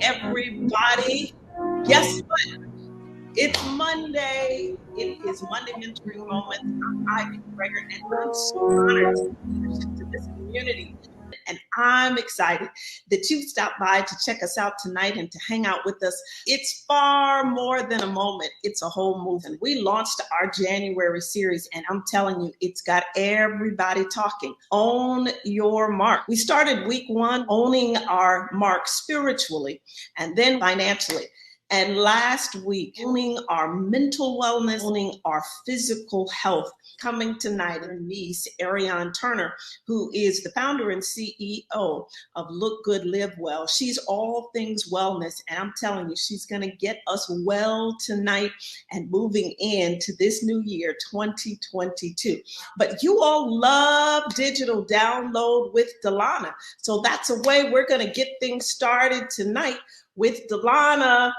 everybody. Guess what? It's Monday. It is Monday Mentoring Moments. I'm Ivy McGregor, and I'm so honored to be leadership to this community. And I'm excited that you stopped by to check us out tonight and to hang out with us. It's far more than a moment. It's a whole movement. We launched our January series, and I'm telling you, it's got everybody talking. Own your mark. We started week one owning our mark spiritually and then financially. And last week, owning our mental wellness, owning our physical health. Coming tonight, our niece, Ariane Turner, who is the founder and CEO of Look Good, Live Well. She's all things wellness, and I'm telling you, she's going to get us well tonight and moving into this new year, 2022. But you all love digital download with Delana, so that's a way we're going to get things started tonight with Delana.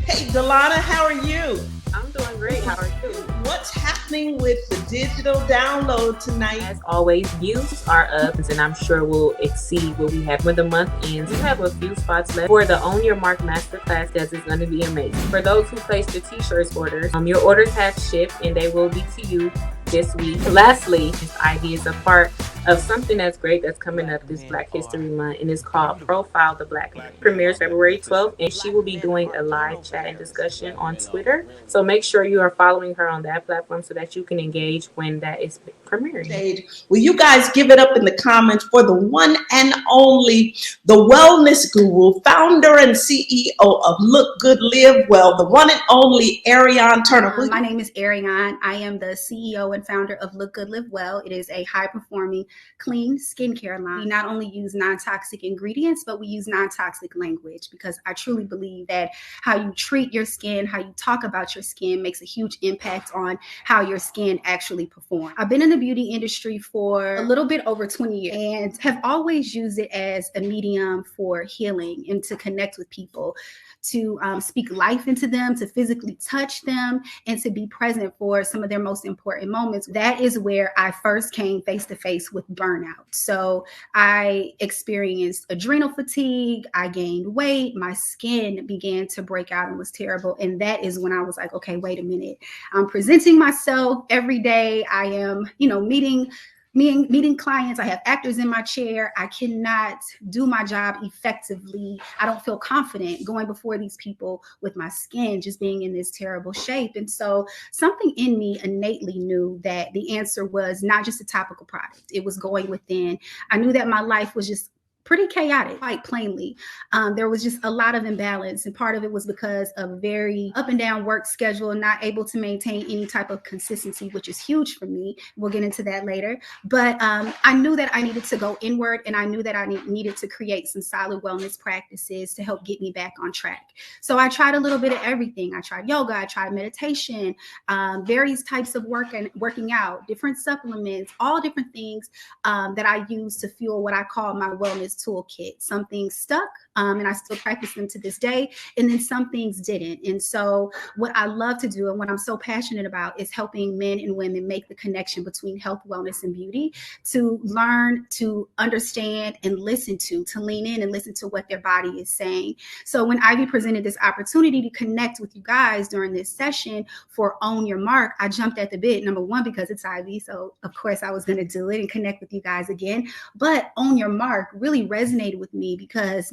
Hey, Delana, how are you? I'm doing great. How are you? What's happening with the digital download tonight? As always, views are up, and I'm sure we'll exceed what we have when the month ends. We have a few spots left for the Own Your Mark Masterclass, because it's going to be amazing. For those who placed the t-shirts orders, your orders have shipped, and they will be to you this week. Lastly, this Ivy is a part of something that's great that's coming up this Black History Month, and it's called Profile the Black Man. Premieres February 12th, and she will be doing a live chat and discussion on Twitter. So make sure you are following her on that platform so that you can engage when that is premiering. Will you guys give it up in the comments for the one and only, the wellness guru, founder and CEO of Look Good, Live Well, the one and only Ariane Turner. My name is Ariane. I am the CEO and founder of Look Good, Live Well. It is a high-performing, clean skincare line. We not only use non-toxic ingredients, but we use non-toxic language, because I truly believe that how you treat your skin, how you talk about your skin makes a huge impact on how your skin actually performs. I've been in the beauty industry for a little bit over 20 years and have always used it as a medium for healing and to connect with people, to speak life into them, to physically touch them, and to be present for some of their most important moments. That is where I first came face to face with burnout. So I experienced adrenal fatigue, I gained weight, my skin began to break out and was terrible. And that is when I was like, okay, wait a minute. I'm presenting myself every day. I am, meeting clients. I have actors in my chair. I cannot do my job effectively. I don't feel confident going before these people with my skin just being in this terrible shape. And so something in me innately knew that the answer was not just a topical product. It was going within. I knew that my life was just pretty chaotic, quite plainly. There was just a lot of imbalance, and part of it was because of a very up and down work schedule, not able to maintain any type of consistency, which is huge for me. We'll get into that later. But I knew that I needed to go inward, and I knew that I needed to create some solid wellness practices to help get me back on track. So I tried a little bit of everything. I tried yoga, I tried meditation, various types of working out, different supplements, all different things that I use to fuel what I call my wellness toolkit. Some things stuck, and I still practice them to this day, and then some things didn't. And so what I love to do and what I'm so passionate about is helping men and women make the connection between health, wellness, and beauty, to learn, to understand, and listen to lean in and listen to what their body is saying. So when Ivy presented this opportunity to connect with you guys during this session for Own Your Mark, I jumped at the bit, number one, because it's Ivy. So of course I was going to do it and connect with you guys again. But Own Your Mark really resonated with me because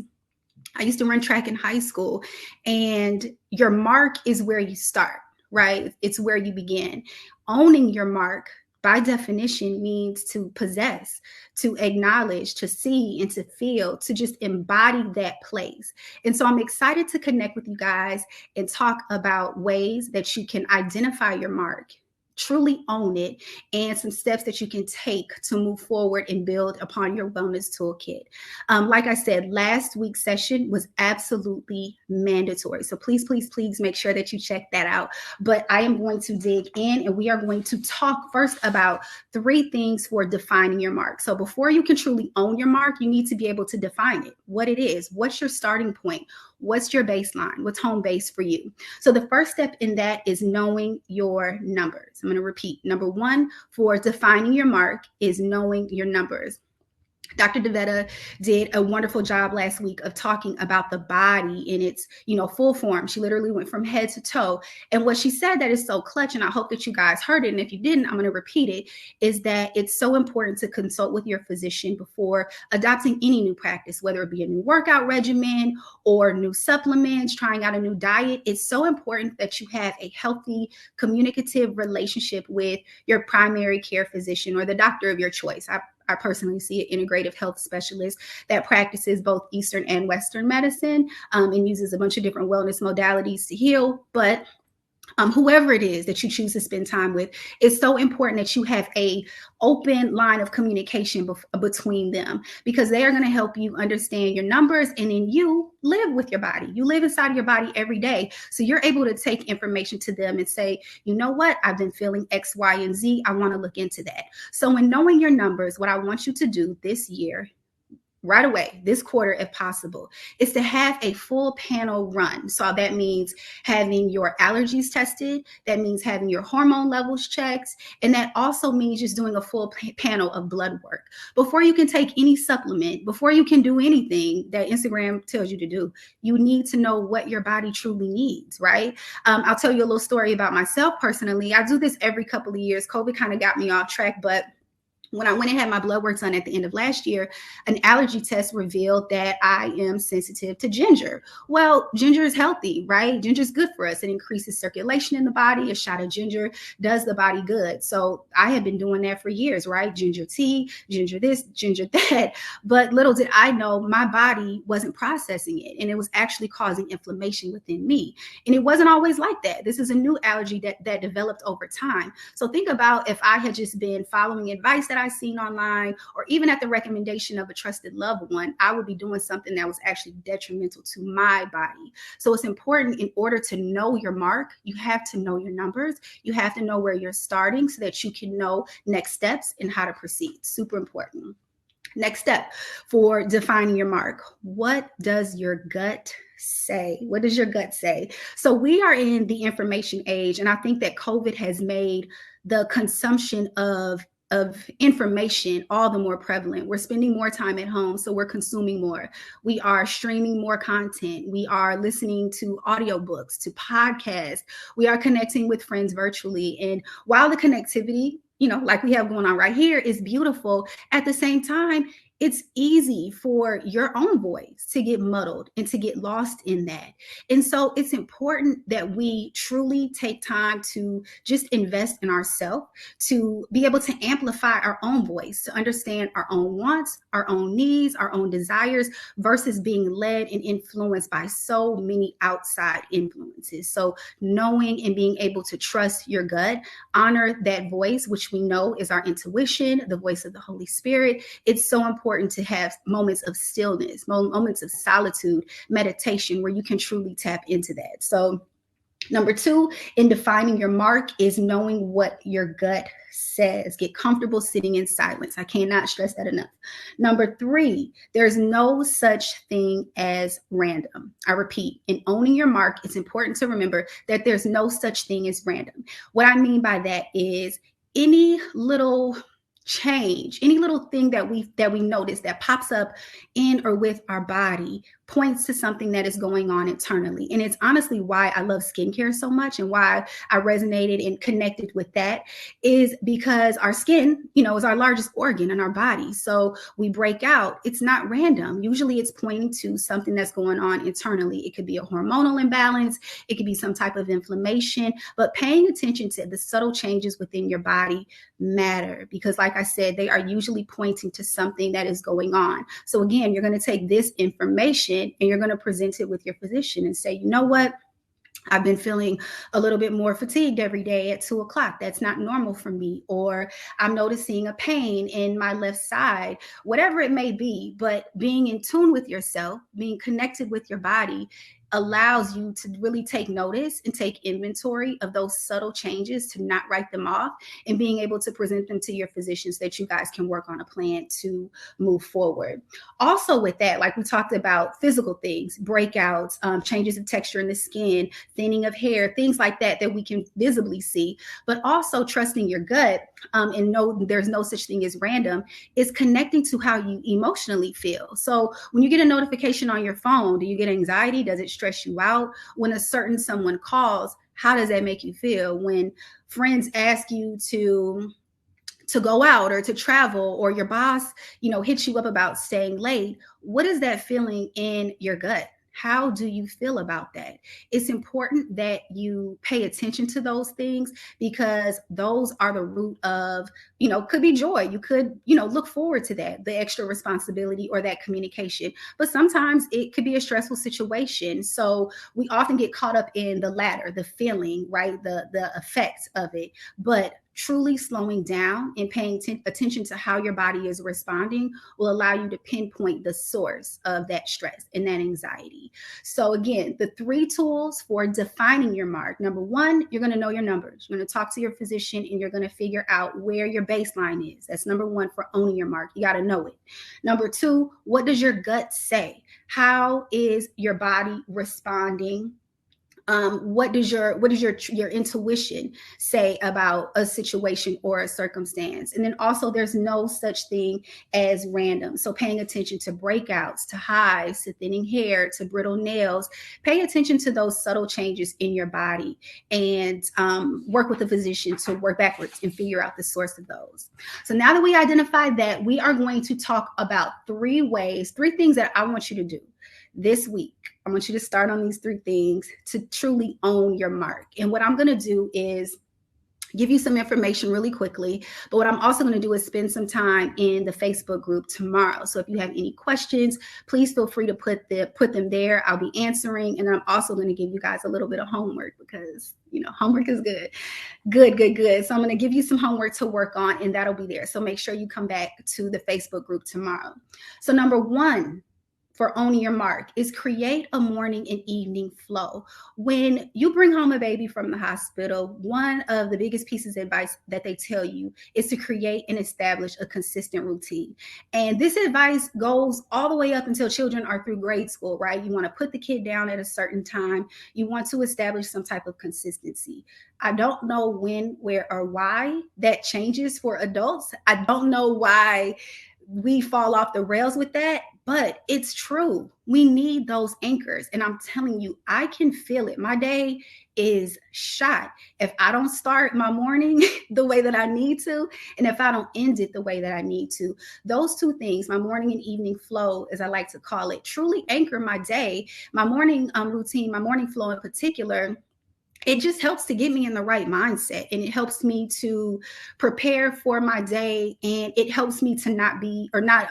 I used to run track in high school, and your mark is where you start, right? It's where you begin. Owning your mark, by definition, means to possess, to acknowledge, to see, and to feel, to just embody that place. And so I'm excited to connect with you guys and talk about ways that you can identify your mark, truly own it, and some steps that you can take to move forward and build upon your wellness toolkit. Like I said, last week's session was absolutely mandatory. So please, please, please make sure that you check that out. But I am going to dig in, and we are going to talk first about 3 things for defining your mark. So before you can truly own your mark, you need to be able to define it, what it is, what's your starting point, what's your baseline, what's home base for you. So the first step in that is knowing your numbers. I'm going to repeat. Number 1 for defining your mark is knowing your numbers. Dr. DeVetta did a wonderful job last week of talking about the body in its, full form. She literally went from head to toe. And what she said that is so clutch, and I hope that you guys heard it, and if you didn't, I'm going to repeat it, is that it's so important to consult with your physician before adopting any new practice, whether it be a new workout regimen or new supplements, trying out a new diet. It's so important that you have a healthy, communicative relationship with your primary care physician or the doctor of your choice. I personally see an integrative health specialist that practices both Eastern and Western medicine and uses a bunch of different wellness modalities to heal. But whoever it is that you choose to spend time with, it's so important that you have a open line of communication between them, because they are going to help you understand your numbers, and then you live with your body. You live inside of your body every day. So you're able to take information to them and say, you know what, I've been feeling X, Y, and Z. I want to look into that. So in knowing your numbers, what I want you to do this year, right away, this quarter, if possible, is to have a full panel run. So that means having your allergies tested. That means having your hormone levels checked. And that also means just doing a full panel of blood work. Before you can take any supplement, before you can do anything that Instagram tells you to do, you need to know what your body truly needs, right? I'll tell you a little story about myself personally. I do this every couple of years. COVID kind of got me off track, but when I went and had my blood work done at the end of last year, an allergy test revealed that I am sensitive to ginger. Well, ginger is healthy, right? Ginger is good for us. It increases circulation in the body. A shot of ginger does the body good. So I had been doing that for years, right? Ginger tea, ginger this, ginger that. But little did I know my body wasn't processing it, and it was actually causing inflammation within me. And it wasn't always like that. This is a new allergy that developed over time. So think about if I had just been following advice that I seen online, or even at the recommendation of a trusted loved one, I would be doing something that was actually detrimental to my body. So it's important, in order to know your mark, you have to know your numbers. You have to know where you're starting so that you can know next steps and how to proceed. Super important. Next step for defining your mark. What does your gut say? What does your gut say? So we are in the information age, and I think that COVID has made the consumption of information all the more prevalent. We're spending more time at home, so we're consuming more. We are streaming more content. We are listening to audiobooks, to podcasts. We are connecting with friends virtually. And while the connectivity, like we have going on right here, is beautiful, at the same time, it's easy for your own voice to get muddled and to get lost in that. And so it's important that we truly take time to just invest in ourselves, to be able to amplify our own voice, to understand our own wants, our own needs, our own desires, versus being led and influenced by so many outside influences. So knowing and being able to trust your gut, honor that voice, which we know is our intuition, the voice of the Holy Spirit. It's so important to have moments of stillness, moments of solitude, meditation, where you can truly tap into that. So number 2 in defining your mark is knowing what your gut says. Get comfortable sitting in silence. I cannot stress that enough. Number 3, there's no such thing as random. I repeat, in owning your mark, it's important to remember that there's no such thing as random. What I mean by that is any little change, any little thing that we notice that pops up in or with our body points to something that is going on internally. And it's honestly why I love skincare so much, and why I resonated and connected with that, is because our skin, is our largest organ in our body. So we break out. It's not random. Usually it's pointing to something that's going on internally. It could be a hormonal imbalance. It could be some type of inflammation, but paying attention to the subtle changes within your body matter, because like I said, they are usually pointing to something that is going on. So again, you're going to take this information and you're going to present it with your physician and say, you know what? I've been feeling a little bit more fatigued every day at 2:00. That's not normal for me. Or I'm noticing a pain in my left side, whatever it may be. But being in tune with yourself, being connected with your body, allows you to really take notice and take inventory of those subtle changes, to not write them off, and being able to present them to your physicians so that you guys can work on a plan to move forward. Also with that, like we talked about, physical things, breakouts, changes of texture in the skin, thinning of hair, things like that we can visibly see, but also trusting your gut. and no, there's no such thing as random, is connecting to how you emotionally feel. So when you get a notification on your phone, do you get anxiety? Does it stress you out? When a certain someone calls, how does that make you feel? When friends ask you to go out or to travel, or your boss, hits you up about staying late, what is that feeling in your gut? How do you feel about that? It's important that you pay attention to those things, because those are the root of, could be joy. You could, look forward to that, the extra responsibility or that communication. But sometimes it could be a stressful situation. So we often get caught up in the latter, the feeling, right? The effects of it. But truly slowing down and paying attention to how your body is responding will allow you to pinpoint the source of that stress and that anxiety. So again, the 3 tools for defining your mark. Number 1, you're going to know your numbers. You're going to talk to your physician and you're going to figure out where your baseline is. That's number 1 for owning your mark. You got to know it. Number 2, what does your gut say? How is your body responding? What does your intuition say about a situation or a circumstance? And then also, there's no such thing as random. So paying attention to breakouts, to highs, to thinning hair, to brittle nails. Pay attention to those subtle changes in your body, and work with a physician to work backwards and figure out the source of those. So now that we identified that, we are going to talk about 3 things that I want you to do this week. I want you to start on these 3 things to truly own your mark. And what I'm going to do is give you some information really quickly. But what I'm also going to do is spend some time in the Facebook group tomorrow. So if you have any questions, please feel free to put them there. I'll be answering. And then I'm also going to give you guys a little bit of homework, because, homework is good. Good. So I'm going to give you some homework to work on, and that'll be there. So make sure you come back to the Facebook group tomorrow. So number 1, for owning your mark, is create a morning and evening flow. When you bring home a baby from the hospital, one of the biggest pieces of advice that they tell you is to create and establish a consistent routine. And this advice goes all the way up until children are through grade school, right? You want to put the kid down at a certain time. You want to establish some type of consistency. I don't know when, where, or why that changes for adults. I don't know why we fall off the rails with that, but it's true. We need those anchors. And I'm telling you, I can feel it. My day is shot if I don't start my morning the way that I need to, and if I don't end it the way that I need to. Those 2 things, my morning and evening flow, as I like to call it, truly anchor my day. My morning routine, my morning flow in particular, it just helps to get me in the right mindset, and it helps me to prepare for my day, and it helps me to not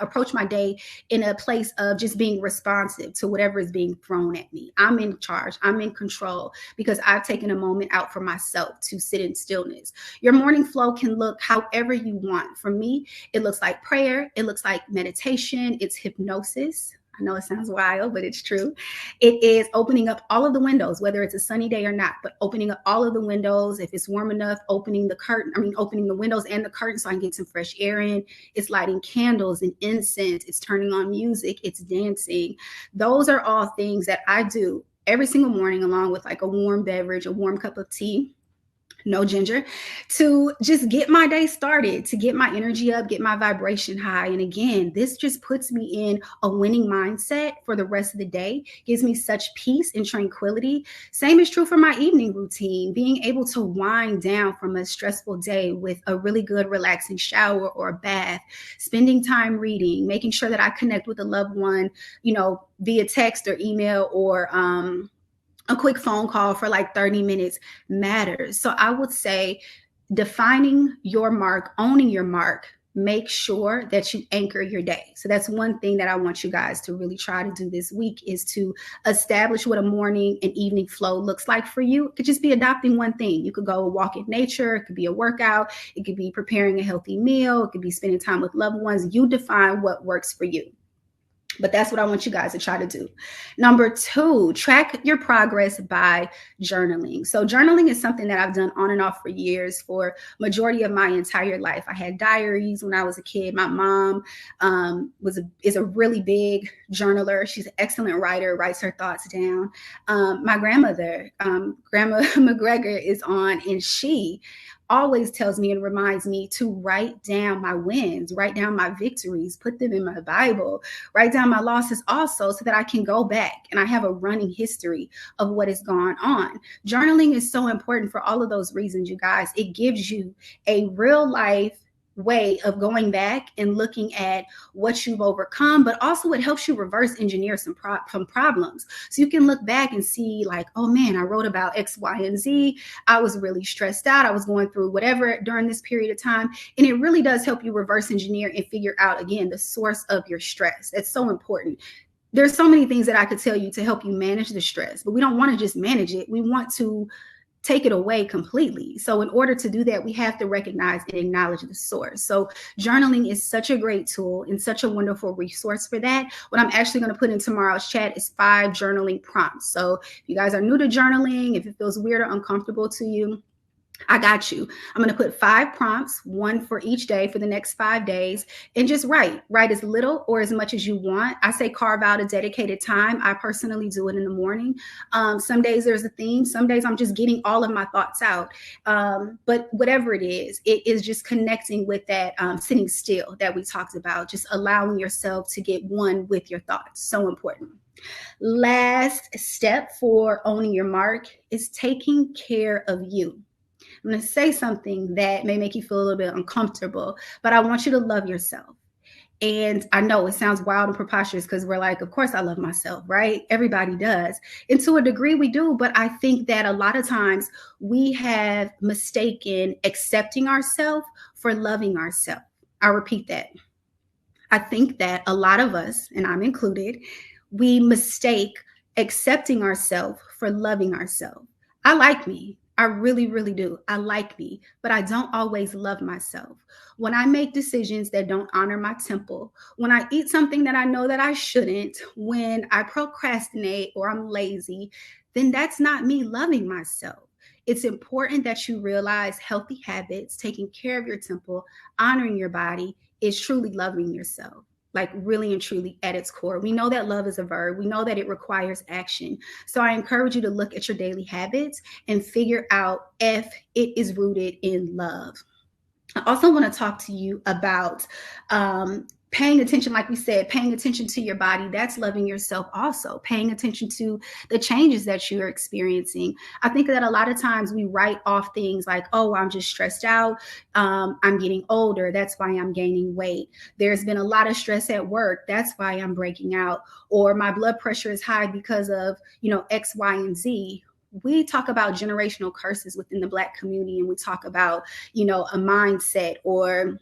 approach my day in a place of just being responsive to whatever is being thrown at me. I'm in charge. I'm in control, because I've taken a moment out for myself to sit in stillness. Your morning flow can look however you want. For me, it looks like prayer. It looks like meditation. It's hypnosis. I know it sounds wild, but it's true. It is opening up all of the windows, whether it's a sunny day or not, but opening up all of the windows. If it's warm enough, opening the windows and the curtain so I can get some fresh air in. It's lighting candles and incense. It's turning on music. It's dancing. Those are all things that I do every single morning, along with like a warm beverage, a warm cup of tea. No ginger, to just get my day started, to get my energy up, get my vibration high. And again, this just puts me in a winning mindset for the rest of the day, gives me such peace and tranquility. Same is true for my evening routine, being able to wind down from a stressful day with a really good relaxing shower or a bath, spending time reading, making sure that I connect with a loved one, via text or email, or a quick phone call for like 30 minutes matters. So I would say defining your mark, owning your mark, make sure that you anchor your day. So that's one thing that I want you guys to really try to do this week, is to establish what a morning and evening flow looks like for you. It could just be adopting one thing. You could go walk in nature. It could be a workout. It could be preparing a healthy meal. It could be spending time with loved ones. You define what works for you. But that's what I want you guys to try to do. Number 2, track your progress by journaling. So journaling is something that I've done on and off for years, for majority of my entire life. I had diaries when I was a kid. My mom is a really big journaler. She's an excellent writer, writes her thoughts down. My grandmother, Grandma McGregor, is on, and she always tells me and reminds me to write down my wins, write down my victories, put them in my Bible, write down my losses also, so that I can go back and I have a running history of what has gone on. Journaling is so important for all of those reasons, you guys. It gives you a real life way of going back and looking at what you've overcome, but also it helps you reverse engineer some problems. So you can look back and see like, oh man, I wrote about X, Y, and Z. I was really stressed out. I was going through whatever during this period of time. And it really does help you reverse engineer and figure out, again, the source of your stress. That's so important. There's so many things that I could tell you to help you manage the stress, but we don't want to just manage it. We want to take it away completely. So in order to do that, we have to recognize and acknowledge the source. So journaling is such a great tool and such a wonderful resource for that. What I'm actually going to put in tomorrow's chat is 5 journaling prompts. So if you guys are new to journaling, if it feels weird or uncomfortable to you, I got you. I'm going to put 5 prompts, one for each day for the next 5 days, and just write as little or as much as you want. I say carve out a dedicated time. I personally do it in the morning. Some days there's a theme. Some days I'm just getting all of my thoughts out. But whatever it is just connecting with that sitting still that we talked about, just allowing yourself to get one with your thoughts. So important. Last step for owning your mark is taking care of you. I'm going to say something that may make you feel a little bit uncomfortable, but I want you to love yourself. And I know it sounds wild and preposterous because we're like, of course I love myself, right? Everybody does. And to a degree we do, but I think that a lot of times we have mistaken accepting ourselves for loving ourselves. I'll repeat that. I think that a lot of us, and I'm included, we mistake accepting ourselves for loving ourselves. I like me. I really, really do. I like me, but I don't always love myself. When I make decisions that don't honor my temple, when I eat something that I know that I shouldn't, when I procrastinate or I'm lazy, then that's not me loving myself. It's important that you realize healthy habits, taking care of your temple, honoring your body is truly loving yourself. Like really and truly at its core. We know that love is a verb. We know that it requires action. So I encourage you to look at your daily habits and figure out if it is rooted in love. I also want to talk to you about paying attention, like we said, paying attention to your body. That's loving yourself also. Paying attention to the changes that you're experiencing. I think that a lot of times we write off things like, oh, I'm just stressed out. I'm getting older. That's why I'm gaining weight. There's been a lot of stress at work. That's why I'm breaking out. Or my blood pressure is high because of, X, Y, and Z. We talk about generational curses within the Black community, and we talk about, a mindset or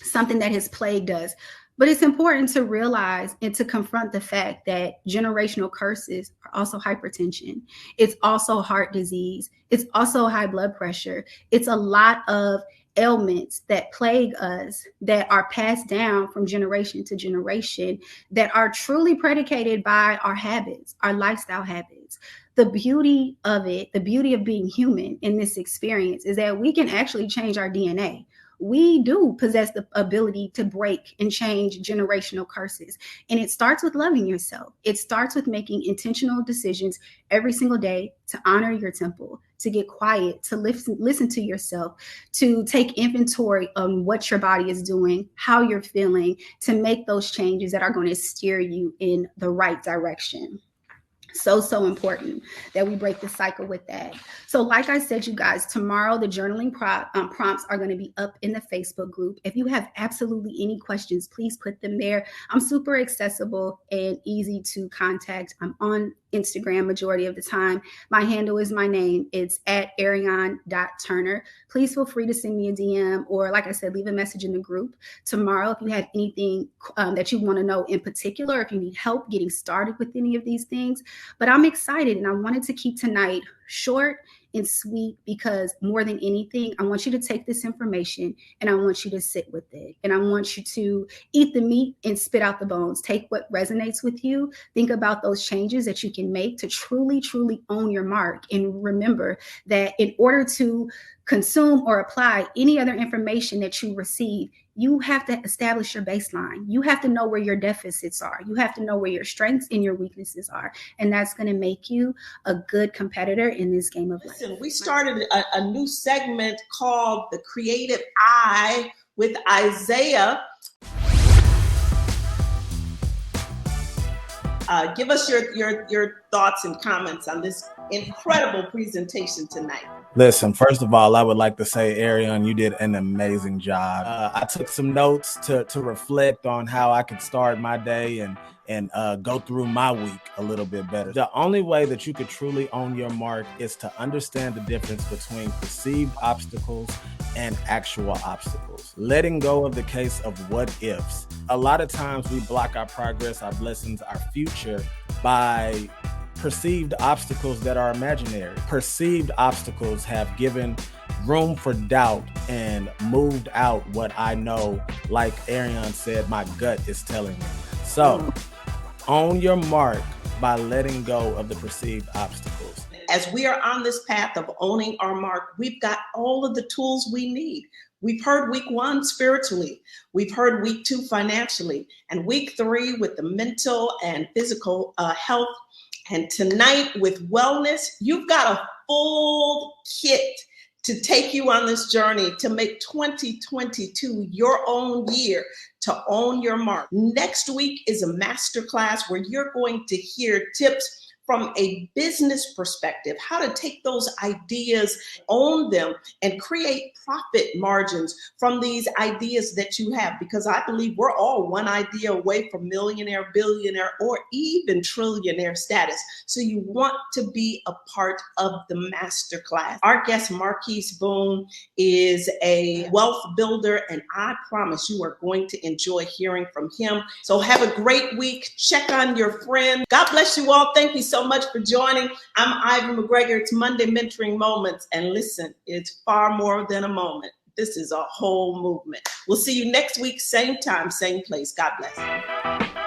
something that has plagued us. But it's important to realize and to confront the fact that generational curses are also hypertension. It's also heart disease. It's also high blood pressure. It's a lot of ailments that plague us that are passed down from generation to generation that are truly predicated by our habits, our lifestyle habits. The beauty of it, the beauty of being human in this experience is that we can actually change our DNA. We do possess the ability to break and change generational curses. And it starts with loving yourself. It starts with making intentional decisions every single day to honor your temple, to get quiet, to listen to yourself, to take inventory on what your body is doing, how you're feeling, to make those changes that are going to steer you in the right direction. So important that we break the cycle with that. So like I said, you guys, tomorrow the journaling prompts are going to be up in the Facebook group. If you have absolutely any questions, please put them there. I'm super accessible and easy to contact. I'm on Instagram majority of the time. My handle is my name. It's at arion.turner. Please feel free to send me a DM or, like I said, leave a message in the group. Tomorrow, if you have anything that you want to know in particular, if you need help getting started with any of these things. But I'm excited, and I wanted to keep tonight short and sweet because more than anything, I want you to take this information and I want you to sit with it. And I want you to eat the meat and spit out the bones. Take what resonates with you. Think about those changes that you can make to truly, truly own your mark. And remember that in order to consume or apply any other information that you receive, you have to establish your baseline. You have to know where your deficits are. You have to know where your strengths and your weaknesses are. And that's going to make you a good competitor in this game of life. Listen, we started a new segment called The Creative Eye with Isaiah. Give us your thoughts and comments on this incredible presentation tonight. Listen, first of all, I would like to say, Ariane, you did an amazing job. I took some notes to reflect on how I could start my day and go through my week a little bit better. The only way that you could truly own your mark is to understand the difference between perceived obstacles and actual obstacles. Letting go of the case of what ifs. A lot of times we block our progress, our blessings, our future by perceived obstacles that are imaginary. Perceived obstacles have given room for doubt and moved out what I know, like Ariane said, my gut is telling me. So own your mark by letting go of the perceived obstacles. As we are on this path of owning our mark, we've got all of the tools we need. We've heard week 1 spiritually. We've heard week 2 financially, and week 3 with the mental and physical health. And tonight with wellness, you've got a full kit to take you on this journey to make 2022 your own year, to own your mark. Next week is a masterclass where you're going to hear tips from a business perspective, how to take those ideas, own them, and create profit margins from these ideas that you have. Because I believe we're all one idea away from millionaire, billionaire, or even trillionaire status. So you want to be a part of the masterclass. Our guest, Marquise Boone, is a wealth builder, and I promise you are going to enjoy hearing from him. So have a great week. Check on your friend. God bless you all. Thank you so much for joining. I'm Ivy McGregor. It's Monday Mentoring Moments. And listen, it's far more than a moment. This is a whole movement. We'll see you next week, same time, same place. God bless.